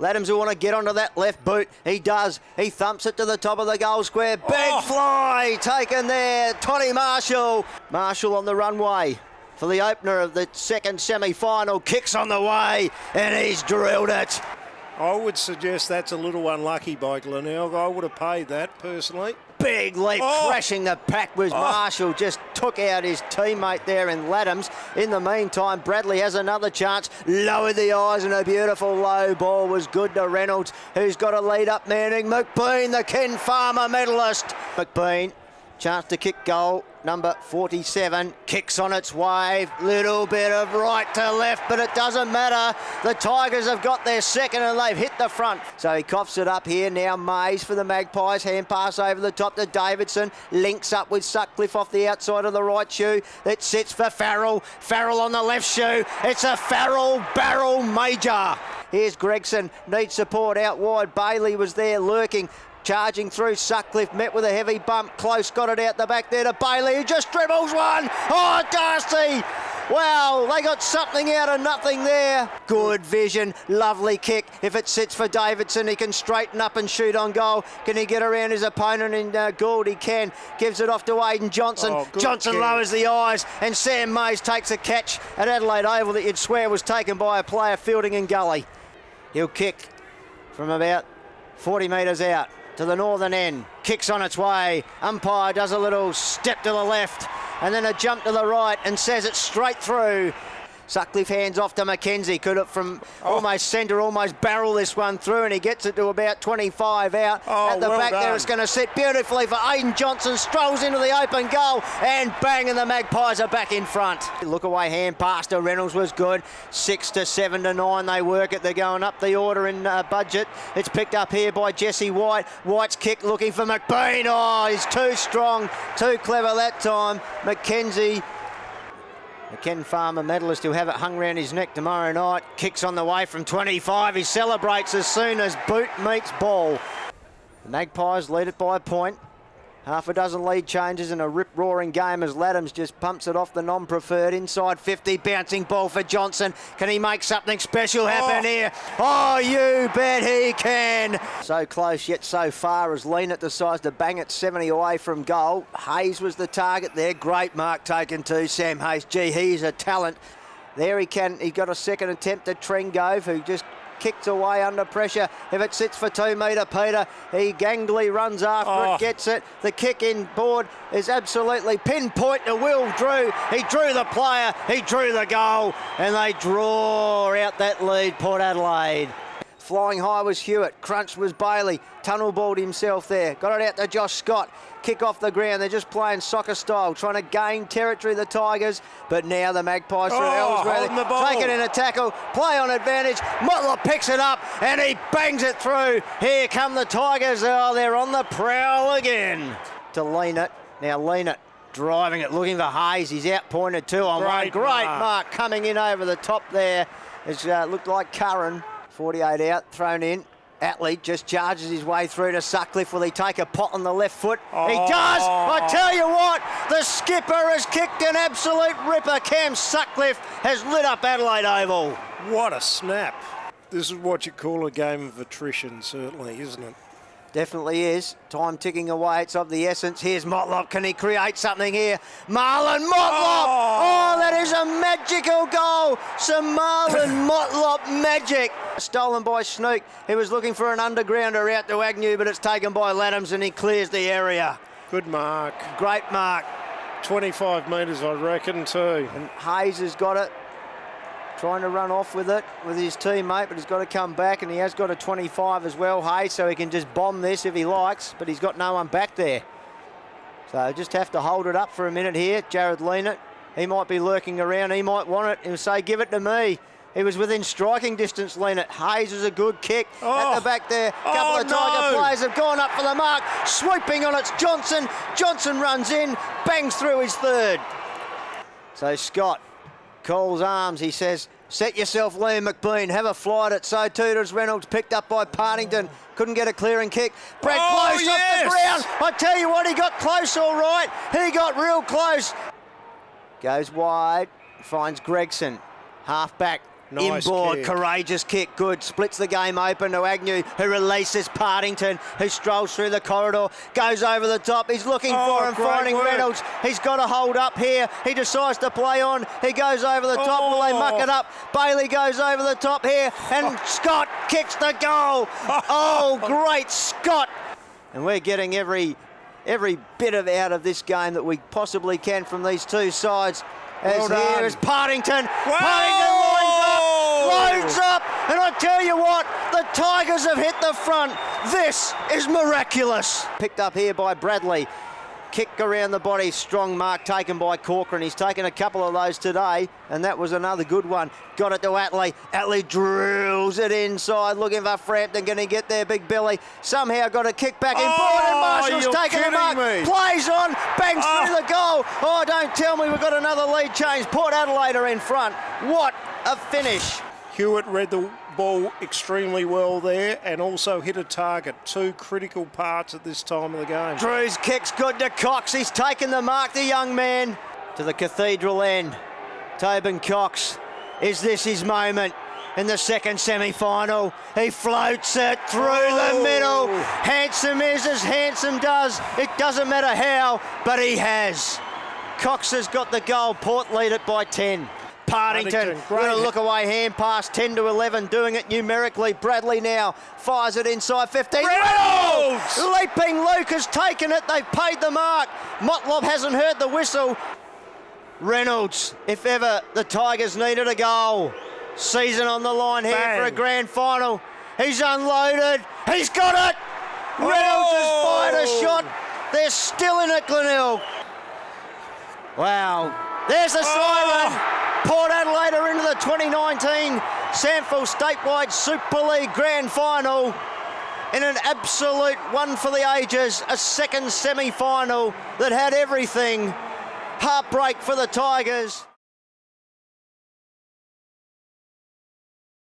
Ladhams will want to get onto that left boot. He does. He thumps it to the top of the goal square. Big fly taken there. Toddy Marshall. Marshall on the runway for the opener of the second semi-final. Kicks on the way and he's drilled it. I would suggest that's a little unlucky by Glenelg. I would have paid that personally. Big leap, crashing the pack was Marshall. Just took out his teammate there in Ladhams. In the meantime, Bradley has another chance. Lowered the eyes and a beautiful low ball was good to Reynolds, who's got a lead up Manning. McBean, the Ken Farmer medalist. McBean, chance to kick goal. Number 47 kicks on its wave. Little bit of right to left, but it doesn't matter. The Tigers have got their second and they've hit the front. So he coughs it up here now. Mays for the Magpies. Hand pass over the top to Davidson. Links up with Sutcliffe off the outside of the right shoe. It sits for Farrell. Farrell on the left shoe. It's a Farrell barrel major. Here's Gregson. Needs support out wide. Bailey was there lurking. Charging through Sutcliffe, met with a heavy bump. Close, got it out the back there to Bailey, who just dribbles one. Oh, Darcy! Wow, they got something out of nothing there. Good vision, lovely kick. If it sits for Davidson, he can straighten up and shoot on goal. Can he get around his opponent in Gould? He can. Gives it off to Aidan Johnson. Johnson lowers the eyes, and Sam Mays takes a catch at Adelaide Oval that you'd swear was taken by a player fielding in gully. He'll kick from about 40 metres out to the northern end. Kicks on its way. Umpire does a little step to the left and then a jump to the right and says it straight through. Sutcliffe hands off to Mackenzie. Could have from almost centre, almost barrel this one through, and he gets it to about 25 out. At the back there, it's going to sit beautifully for Aidan Johnson. Strolls into the open goal, and bang, and the Magpies are back in front. Look away hand pass to Reynolds was good. 6 to 7 to 9 they work it. They're going up the order in budget. It's picked up here by Jesse White. White's kick looking for McBean. Oh, he's too strong, too clever that time. Mackenzie, the Ken Farmer medalist, who'll have it hung round his neck tomorrow night. Kicks on the way from 25. He celebrates as soon as boot meets ball. The Magpies lead it by a point. Half a dozen lead changes in a rip-roaring game as Ladhams just pumps it off the non-preferred. Inside 50, bouncing ball for Johnson. Can he make something special happen here? Oh, you bet he can. So close yet so far as Leanett decides to bang it 70 away from goal. Hayes was the target there. Great mark taken too, Sam Hayes. Gee, he's a talent. There he got a second attempt at Trengove, who just kicked away under pressure. If it sits for 2 metre, Peter, he gangly runs after it, gets it. The kick in board is absolutely pinpoint to Will Drew. He drew the player, he drew the goal, and they draw out that lead, Port Adelaide. Flying high was Hewitt, crunched was Bailey, tunnel balled himself there, got it out to Josh Scott, kick off the ground. They're just playing soccer style, trying to gain territory, the Tigers, but now the Magpies through Ellsworthy, take it in a tackle, play on advantage, Motlop picks it up and he bangs it through. Here come the Tigers, they're on the prowl again. To Leanett, now Leanett driving it, looking for Hayes, he's out pointed 2 on one. Great mark coming in over the top there. It's looked like Curran. 48 out, thrown in. Atlee just charges his way through to Sutcliffe. Will he take a pot on the left foot? He does! I tell you what, the skipper has kicked an absolute ripper. Cam Sutcliffe has lit up Adelaide Oval. What a snap. This is what you call a game of attrition, certainly, isn't it? Definitely is. Time ticking away. It's of the essence. Here's Motlop. Can he create something here? Marlon Motlop! Oh, that is a magical goal. Some Marlon Motlop magic. Stolen by Snook. He was looking for an undergrounder out to Agnew, but it's taken by Ladhams and he clears the area. Good mark. Great mark. 25 metres, I reckon, too. And Hayes has got it. Trying to run off with it with his teammate, but he's got to come back, and he has got a 25 as well, Hayes, so he can just bomb this if he likes, but he's got no one back there. So just have to hold it up for a minute here. Jared Leanett, he might be lurking around, he might want it. He'll say, give it to me. He was within striking distance, Leanett. Hayes is a good kick at the back there. A couple of Tiger players have gone up for the mark. Swooping on it's Johnson. Johnson runs in, bangs through his third. So Scott calls arms. He says, set yourself, Liam McBean. Have a fly at it. So too does Reynolds. Picked up by Partington. Couldn't get a clearing kick. Brad close off the ground. I tell you what, he got close all right. He got real close. Goes wide. Finds Gregson. Half back. Nice Inboard, kick. courageous kick, good. Splits the game open to Agnew, who releases Partington, who strolls through the corridor, goes over the top. He's looking for him, great finding work. Reynolds. He's got to hold up here. He decides to play on. He goes over the top. Will they muck it up? Bailey goes over the top here, and Scott kicks the goal. Oh, great Scott. And we're getting every bit of out of this game that we possibly can from these two sides. As Well here is Partington. Wow. Partington loads up, and I tell you what, the Tigers have hit the front. This is miraculous. Picked up here by Bradley. Kick around the body, strong mark taken by Corcoran. He's taken a couple of those today, and that was another good one. Got it to Adelaide. Adelaide drills it inside, looking for Frampton. Going to get there, Big Billy. Somehow got a kick back in. And Marshall's you're taken the mark. kidding me. Plays on, bangs through the goal. Oh, don't tell me we've got another lead change. Port Adelaide are in front. What a finish. Hewitt read the ball extremely well there and also hit a target. Two critical parts at this time of the game. Drew's kick's good to Cox. He's taken the mark, the young man. To the cathedral end. Tobin Cox. Is this his moment in the second semi-final? He floats it through the middle. Handsome is as handsome does. It doesn't matter how, but he has. Cox has got the goal. Port lead it by 10. Partington, great. with a look away hand pass, 10 to 11, doing it numerically. Bradley now fires it inside 15. Reynolds! Leaping Luke has taken it. They've paid the mark. Motlop hasn't heard the whistle. Reynolds, if ever the Tigers needed a goal. Season on the line here Bang. for a grand final. He's unloaded. He's got it. Reynolds has fired a shot. They're still in it, Glenelg. Wow. There's the siren. Port Adelaide are into the 2019 Samford Statewide Super League Grand Final in an absolute one for the ages, a second semi-final that had everything. Heartbreak for the Tigers.